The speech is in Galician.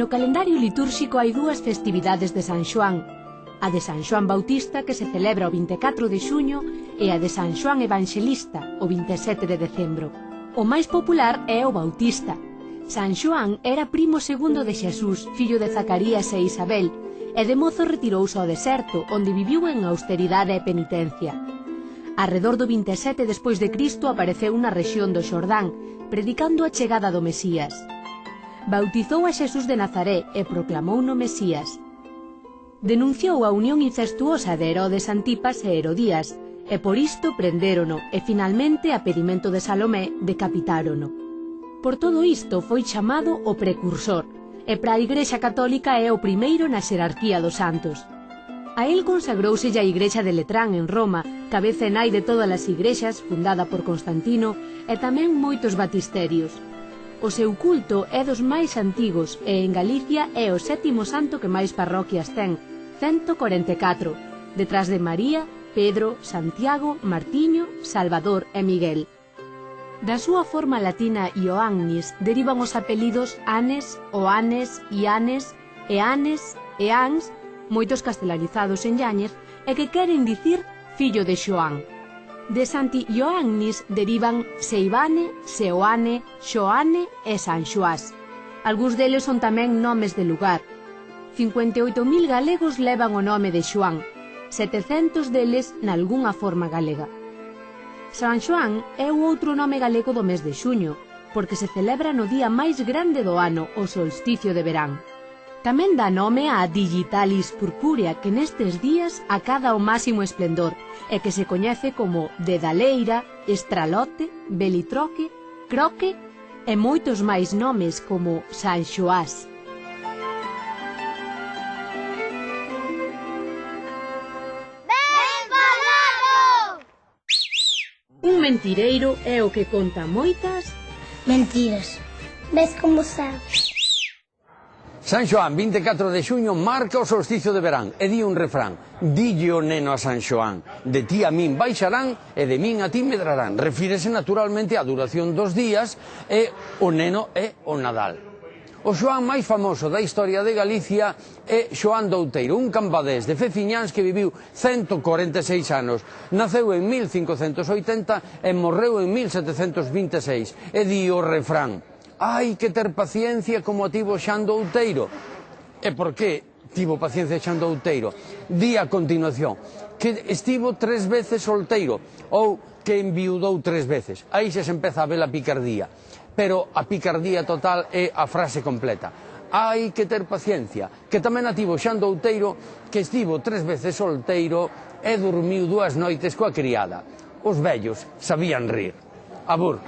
No calendario litúrxico hai dúas festividades de San Xoán, a de San Xoán Bautista, que se celebra o 24 de xuño, e a de San Xoán Evanxelista, o 27 de decembro. O máis popular é o Bautista. San Xoán era primo segundo de Xesús, fillo de Zacarías e Isabel, e de mozo retirouse ao deserto, onde viviu en austeridade e penitencia. Arredor do 27 despois de Cristo apareceu na rexión do Xordán, predicando a chegada do Mesías. Bautizou a Xesús de Nazaré e proclamou no Mesías. Denunciou a unión incestuosa de Herodes Antipas e Herodías, e por isto prendérono e finalmente, a pedimento de Salomé, decapitárono. Por todo isto foi chamado o precursor, e para a Igrexa Católica é o primeiro na xerarquía dos santos. A él consagrouse a Igrexa de Letrán en Roma, cabeza e nai de todas as igrexas, fundada por Constantino, e tamén moitos batisterios. O seu culto é dos máis antigos e en Galicia é o sétimo santo que máis parroquias ten, 144, detrás de María, Pedro, Santiago, Martiño, Salvador e Miguel. Da súa forma latina Ioannis derivan os apelidos Anes, Oanes, Ianes, Eanes, Eans, moitos castelanizados en Yáñez, e que queren dicir fillo de Xoán. De Santi Ioannis derivan Seivane, Seoane, Xoane e San Xoás. Algúns deles son tamén nomes de lugar. 58.000 galegos levan o nome de Xoán, 700 deles nalgunha forma galega. San Xoán é o outro nome galego do mes de xuño, porque se celebra no día máis grande do ano, o solsticio de verán. Tamén dá nome á Digitalis Purpúrea, que nestes días acada o máximo esplendor, e que se coñece como Dedaleira, Estralote, Belitroque, Croque e moitos máis nomes como San Xoás. Un mentireiro é o que conta moitas mentiras. Ves como sabes? San Xoán, 24 de xuño, marca o solsticio de verán e di un refrán: dille o neno a San Xoán, de ti a min baixarán e de min a ti medrarán. Refírese naturalmente á duración dos días e o neno é o Nadal. O Xoán máis famoso da historia de Galicia é Xoán de Outeiro, un cambadés de Feciñáns que viviu 146 anos. Naceu en 1580 e morreu en 1726. E di o refrán: hai que ter paciencia como a tivo Xan do Outeiro. E por que tivo paciencia Xan do Outeiro? Di a continuación que estivo 3 veces solteiro, ou que enviudou 3 veces. Aí xa se empeza a ver a picardía. Pero a picardía total é a frase completa. Hai que ter paciencia, que tamén a tivo Xan do Outeiro, que estivo 3 veces solteiro e dormiu 2 noites coa criada. Os vellos sabían rir. Abur.